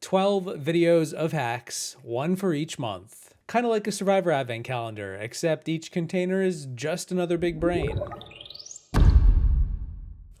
12 videos of hacks, one for each month. Kind of like a Survivor advent calendar, except each container is just another big brain.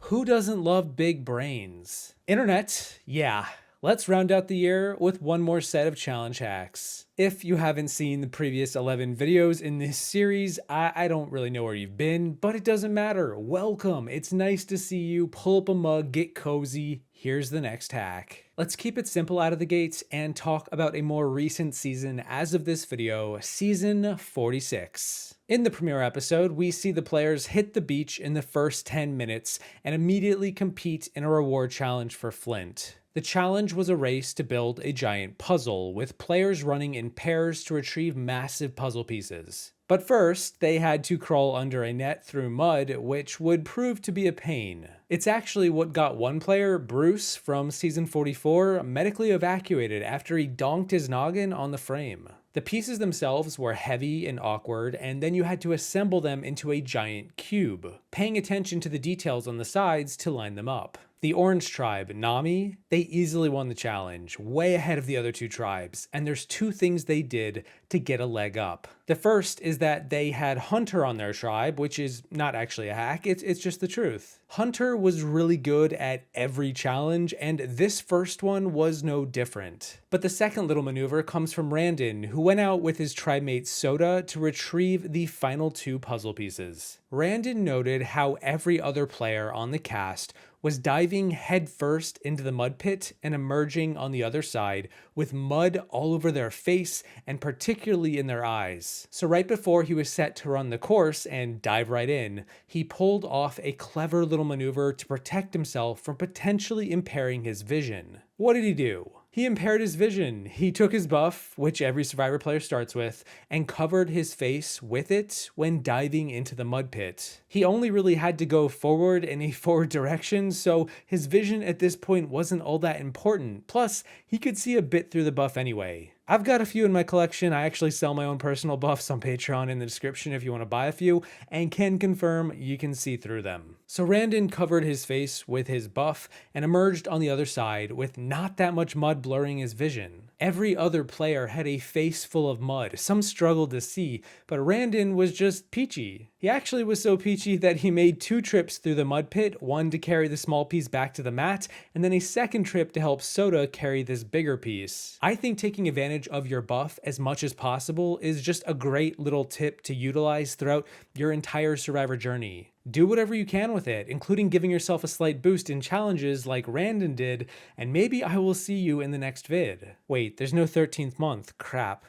Who doesn't love big brains? Internet, yeah. Let's round out the year with one more set of challenge hacks. If you haven't seen the previous 11 videos in this series, I don't really know where you've been, but it doesn't matter. Welcome. It's nice to see you. Pull up a mug, get cozy. Here's the next hack. Let's keep it simple out of the gates and talk about a more recent season as of this video, season 46. In the premiere episode, we see the players hit the beach in the first 10 minutes and immediately compete in a reward challenge for Flint. The challenge was a race to build a giant puzzle, with players running in pairs to retrieve massive puzzle pieces. But first, they had to crawl under a net through mud, which would prove to be a pain. It's actually what got one player, Bruce, from season 44, medically evacuated after he donked his noggin on the frame. The pieces themselves were heavy and awkward, and then you had to assemble them into a giant cube, paying attention to the details on the sides to line them up. The Orange Tribe, Nami, they easily won the challenge, way ahead of the other two tribes, and there's two things they did to get a leg up. The first is that they had Hunter on their tribe, which is not actually a hack, it's just the truth. Hunter was really good at every challenge, and this first one was no different. But the second little maneuver comes from Randon, who went out with his tribe mate Soda to retrieve the final two puzzle pieces. Randon noted how every other player on the cast was diving headfirst into the mud pit and emerging on the other side with mud all over their face and particularly in their eyes. So right before he was set to run the course and dive right in, he pulled off a clever little maneuver to protect himself from potentially impairing his vision. What did he do? He impaired his vision. He took his buff, which every Survivor player starts with, and covered his face with it when diving into the mud pit. He only really had to go forward in a forward direction, so his vision at this point wasn't all that important. Plus, he could see a bit through the buff anyway. I've got a few in my collection. I actually sell my own personal buffs on Patreon in the description if you want to buy a few, and can confirm you can see through them. So Randon covered his face with his buff and emerged on the other side with not that much mud blurring his vision. Every other player had a face full of mud. Some struggled to see, but Randon was just peachy. He actually was so peachy that he made 2 trips through the mud pit, one to carry the small piece back to the mat, and then a second trip to help Soda carry this bigger piece. I think taking advantage of your buff as much as possible is just a great little tip to utilize throughout your entire Survivor journey. Do whatever you can with it, including giving yourself a slight boost in challenges like Randon did, and maybe I will see you in the next vid. Wait, there's no 13th month, crap.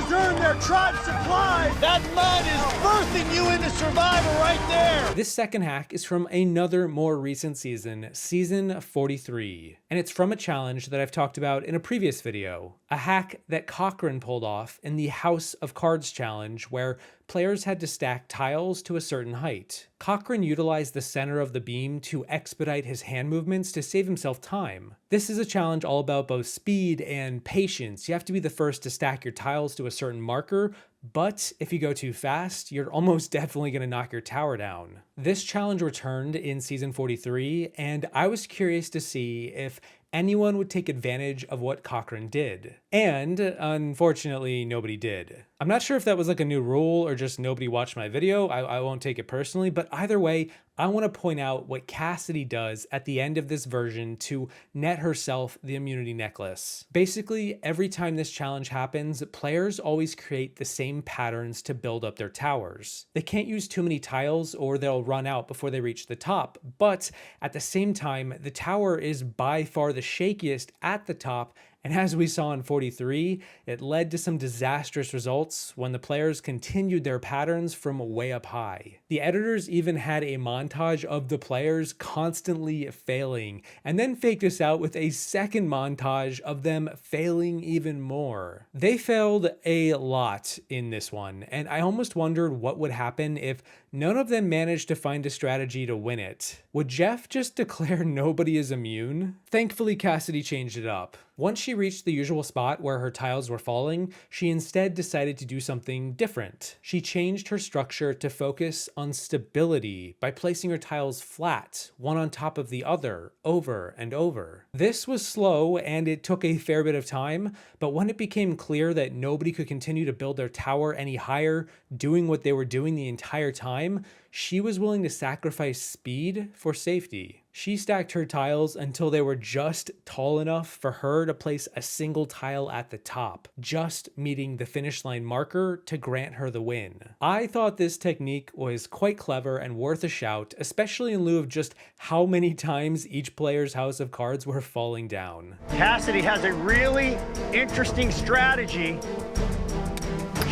Their tribe supply. That mud is birthing you into Survivor right there. This second hack is from another more recent season, season 43. And it's from a challenge that I've talked about in a previous video. A hack that Cochran pulled off in the House of Cards challenge where players had to stack tiles to a certain height. Cochran utilized the center of the beam to expedite his hand movements to save himself time. This is a challenge all about both speed and patience. You have to be the first to stack your tiles to a certain marker, but if you go too fast, you're almost definitely going to knock your tower down. This challenge returned in season 43, and I was curious to see if anyone would take advantage of what Cochran did. And unfortunately, nobody did. I'm not sure if that was like a new rule or just nobody watched my video. I won't take it personally, but either way, I want to point out what Cassidy does at the end of this version to net herself the immunity necklace. Basically, every time this challenge happens, players always create the same patterns to build up their towers. They can't use too many tiles or they'll run out before they reach the top, but at the same time, the tower is by far the shakiest at the top. And as we saw in 43, it led to some disastrous results when the players continued their patterns from way up high. The editors even had a montage of the players constantly failing, and then faked us out with a second montage of them failing even more. They failed a lot in this one, and I almost wondered what would happen if none of them managed to find a strategy to win it. Would Jeff just declare nobody is immune? Thankfully, Cassidy changed it up. Once she she reached the usual spot where her tiles were falling, she instead decided to do something different. She changed her structure to focus on stability by placing her tiles flat, one on top of the other, over and over. This was slow and it took a fair bit of time, but when it became clear that nobody could continue to build their tower any higher, doing what they were doing the entire time, she was willing to sacrifice speed for safety. She stacked her tiles until they were just tall enough for her to place a single tile at the top, just meeting the finish line marker to grant her the win. I thought this technique was quite clever and worth a shout, especially in lieu of just how many times each player's house of cards were falling down. Cassidy has a really interesting strategy.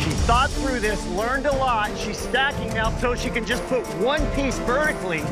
She thought through this, learned a lot. She's stacking now so she can just put one piece vertically.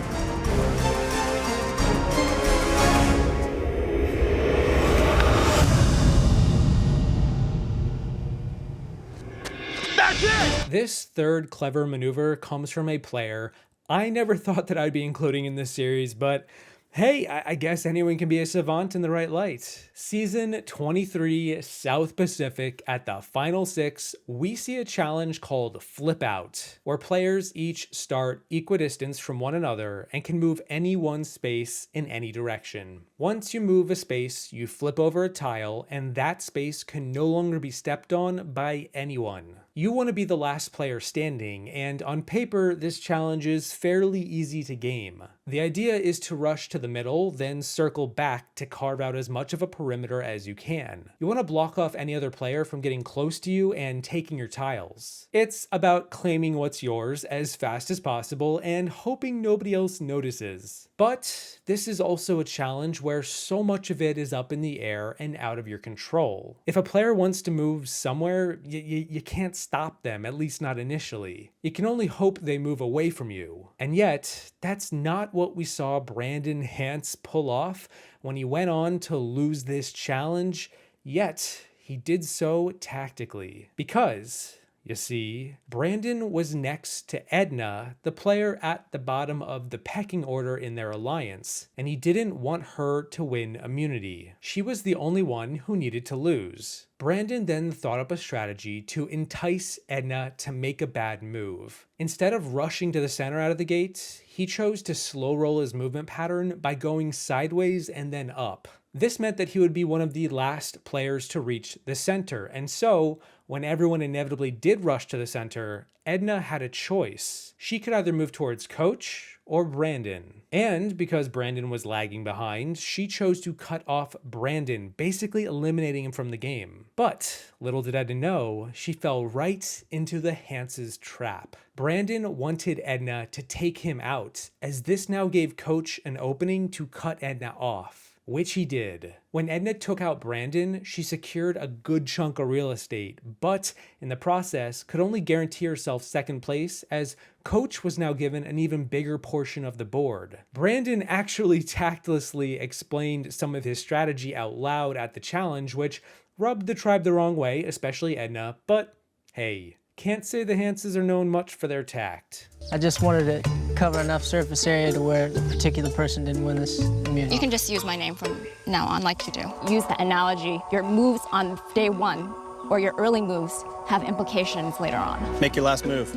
That's it! This third clever maneuver comes from a player I never thought that I'd be including in this series, but hey, I guess anyone can be a savant in the right light. Season 23 South Pacific, at the final 6, we see a challenge called Flip Out, where players each start equidistant from one another and can move any one space in any direction. Once you move a space, you flip over a tile, and that space can no longer be stepped on by anyone. You want to be the last player standing, and on paper, this challenge is fairly easy to game. The idea is to rush to the middle, then circle back to carve out as much of a perimeter as you can. You want to block off any other player from getting close to you and taking your tiles. It's about claiming what's yours as fast as possible and hoping nobody else notices. But this is also a challenge where so much of it is up in the air and out of your control. If a player wants to move somewhere, you can't stop them, at least not initially. You can only hope they move away from you. And yet, that's not what we saw Brandon Hance pull off when he went on to lose this challenge, yet he did so tactically. Because, you see, Brandon was next to Edna, the player at the bottom of the pecking order in their alliance, and he didn't want her to win immunity. She was the only one who needed to lose. Brandon then thought up a strategy to entice Edna to make a bad move. Instead of rushing to the center out of the gate, he chose to slow roll his movement pattern by going sideways and then up. This meant that he would be one of the last players to reach the center, and so, when everyone inevitably did rush to the center, Edna had a choice. She could either move towards Coach or Brandon. And because Brandon was lagging behind, she chose to cut off Brandon, basically eliminating him from the game. But little did Edna know, she fell right into the Hance's trap. Brandon wanted Edna to take him out, as this now gave Coach an opening to cut Edna off, which he did. When Edna took out Brandon, she secured a good chunk of real estate, but in the process could only guarantee herself second place, as Coach was now given an even bigger portion of the board. Brandon actually tactlessly explained some of his strategy out loud at the challenge, which rubbed the tribe the wrong way, especially Edna, but hey, can't say the Hances are known much for their tact. I just wanted to cover enough surface area to where the particular person didn't win this immunity. You can just use my name from now on like you do. Use the analogy. Your moves on day one or your early moves have implications later on. Make your last move.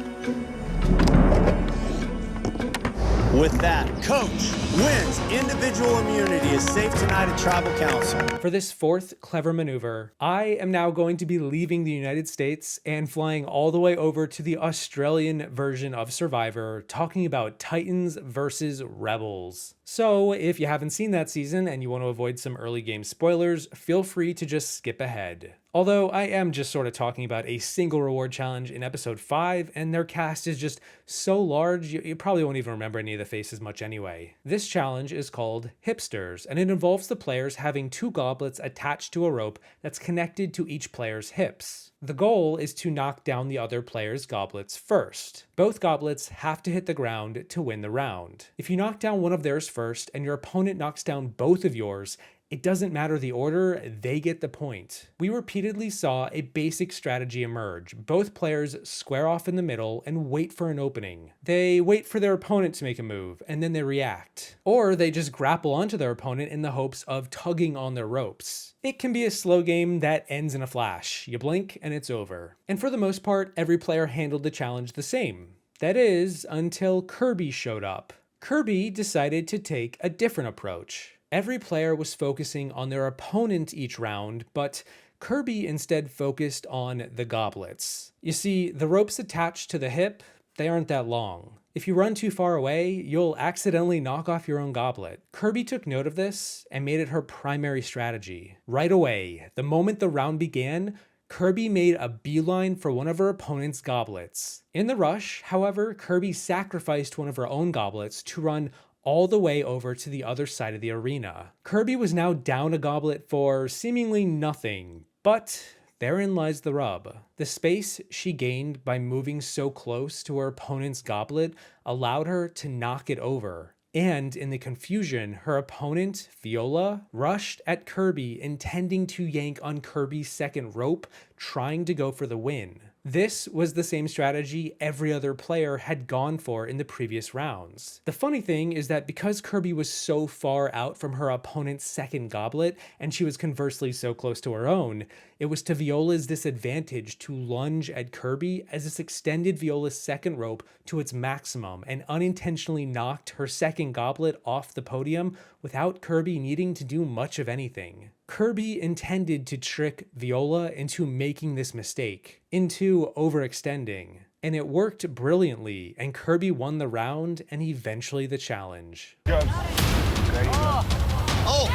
With that, Coach wins. Individual immunity is safe tonight at Tribal Council. For this fourth clever maneuver, I am now going to be leaving the United States and flying all the way over to the Australian version of Survivor, talking about Titans versus Rebels. So if you haven't seen that season and you want to avoid some early game spoilers, feel free to just skip ahead. Although I am just sort of talking about a single reward challenge in episode 5, and their cast is just so large, you probably won't even remember any of the faces much anyway. This challenge is called Hipsters, and it involves the players having 2 goblets attached to a rope that's connected to each player's hips. The goal is to knock down the other player's goblets first. Both goblets have to hit the ground to win the round. If you knock down one of theirs first and your opponent knocks down both of yours, It doesn't matter the order, they get the point. We repeatedly saw a basic strategy emerge. Both players square off in the middle and wait for an opening. They wait for their opponent to make a move, and then they react. Or they just grapple onto their opponent in the hopes of tugging on their ropes. It can be a slow game that ends in a flash. You blink and it's over. And for the most part, every player handled the challenge the same. That is, until Kirby showed up. Kirby decided to take a different approach. Every player was focusing on their opponent each round, but Kirby instead focused on the goblets. You see, the ropes attached to the hip, they aren't that long. If you run too far away, you'll accidentally knock off your own goblet. Kirby took note of this and made it her primary strategy. Right away, the moment the round began, Kirby made a beeline for one of her opponent's goblets. In the rush, however, Kirby sacrificed one of her own goblets to run all the way over to the other side of the arena. Kirby was now down a goblet for seemingly nothing, but therein lies the rub. The space she gained by moving so close to her opponent's goblet allowed her to knock it over. And in the confusion, her opponent, Viola, rushed at Kirby, intending to yank on Kirby's second rope, trying to go for the win. This was the same strategy every other player had gone for in the previous rounds. The funny thing is that because Kirby was so far out from her opponent's second goblet, and she was conversely so close to her own, it was to Viola's disadvantage to lunge at Kirby, as this extended Viola's second rope to its maximum and unintentionally knocked her second goblet off the podium without Kirby needing to do much of anything. Kirby intended to trick Viola into making this mistake, into overextending. And it worked brilliantly, and Kirby won the round and eventually the challenge. There you go. Oh!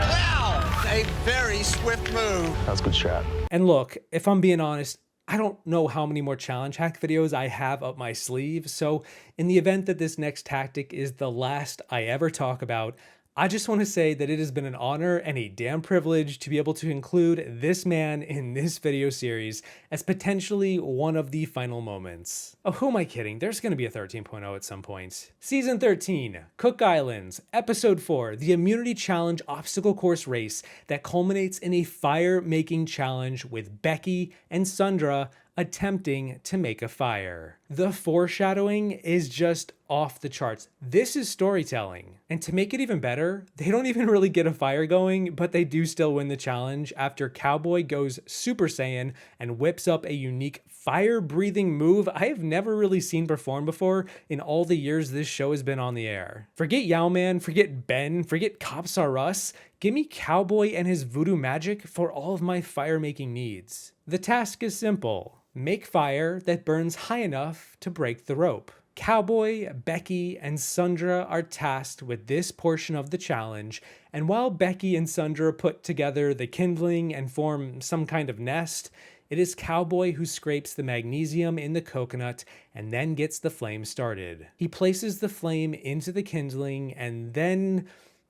Wow! A very swift move. That was a good strat. And look, if I'm being honest, I don't know how many more challenge hack videos I have up my sleeve, so in the event that this next tactic is the last I ever talk about, I just want to say that it has been an honor and a damn privilege to be able to include this man in this video series as potentially one of the final moments. Oh, who am I kidding? There's going to be a 13.0 at some point. Season 13, Cook Islands, Episode 4, the Immunity Challenge obstacle course race that culminates in a fire-making challenge with Becky and Sundra attempting to make a fire. The foreshadowing is just off the charts. This is storytelling. And to make it even better, they don't even really get a fire going, but they do still win the challenge after Cowboy goes Super Saiyan and whips up a unique fire-breathing move I have never really seen performed before in all the years this show has been on the air. Forget Yowman, forget Ben, forget Cops R Us. Give me Cowboy and his voodoo magic for all of my fire-making needs. The task is simple. Make fire that burns high enough to break the rope. Cowboy, Becky, and Sundra are tasked with this portion of the challenge, and while Becky and Sundra put together the kindling and form some kind of nest, it is Cowboy who scrapes the magnesium in the coconut and then gets the flame started. He places the flame into the kindling and then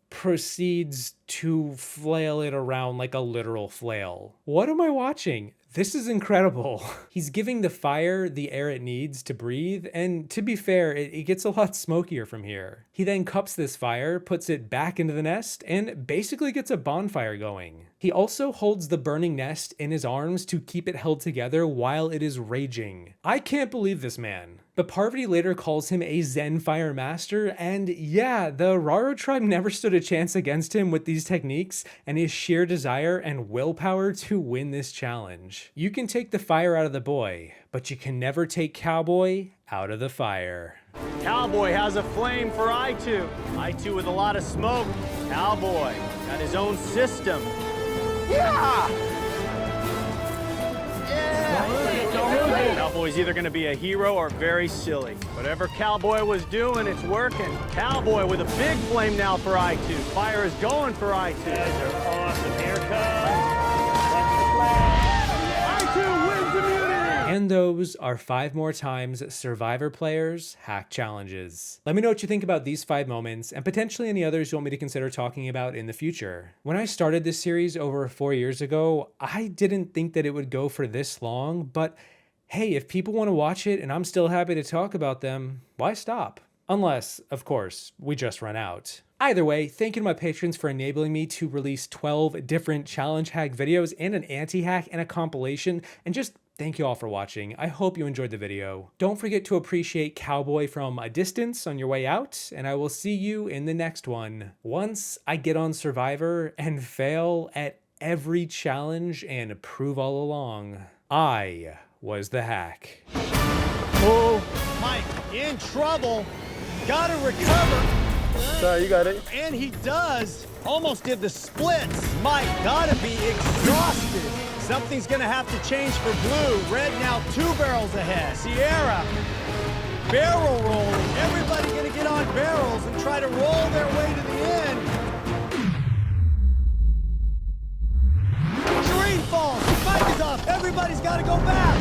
proceeds to flail it around like a literal flail. What am I watching? This is incredible. He's giving the fire the air it needs to breathe, and to be fair, it gets a lot smokier from here. He then cups this fire, puts it back into the nest, and basically gets a bonfire going. He also holds the burning nest in his arms to keep it held together while it is raging. I can't believe this man. But Parvati later calls him a Zen fire master, and yeah, the Raro tribe never stood a chance against him with these techniques and his sheer desire and willpower to win this challenge. You can take the fire out of the boy, but you can never take Cowboy out of the fire. Cowboy has a flame for I2. I2 with a lot of smoke. Cowboy got his own system. Yeah! Cowboy's either going to be a hero or very silly. Whatever Cowboy was doing, it's working. Cowboy with a big flame now for I2. Fire is going for I2. You guys are awesome. Here comes. I2 wins immunity! And those are 5 more times Survivor players hack challenges. Let me know what you think about these 5 moments and potentially any others you want me to consider talking about in the future. When I started this series over 4 years ago, I didn't think that it would go for this long, but hey, if people want to watch it and I'm still happy to talk about them, why stop? Unless, of course, we just run out. Either way, thank you to my patrons for enabling me to release 12 different challenge hack videos and an anti-hack and a compilation, and just thank you all for watching. I hope you enjoyed the video. Don't forget to appreciate Cowboy from a distance on your way out, and I will see you in the next one. Once I get on Survivor and fail at every challenge and prove all along, I was the hack. Oh, Mike, in trouble. Gotta recover. Sorry, you got it. And he does. Almost did the splits. Mike, gotta be exhausted. Something's gonna have to change for blue. Red now 2 barrels ahead. Sierra, barrel rolling. Everybody gonna get on barrels and try to roll their way to the end.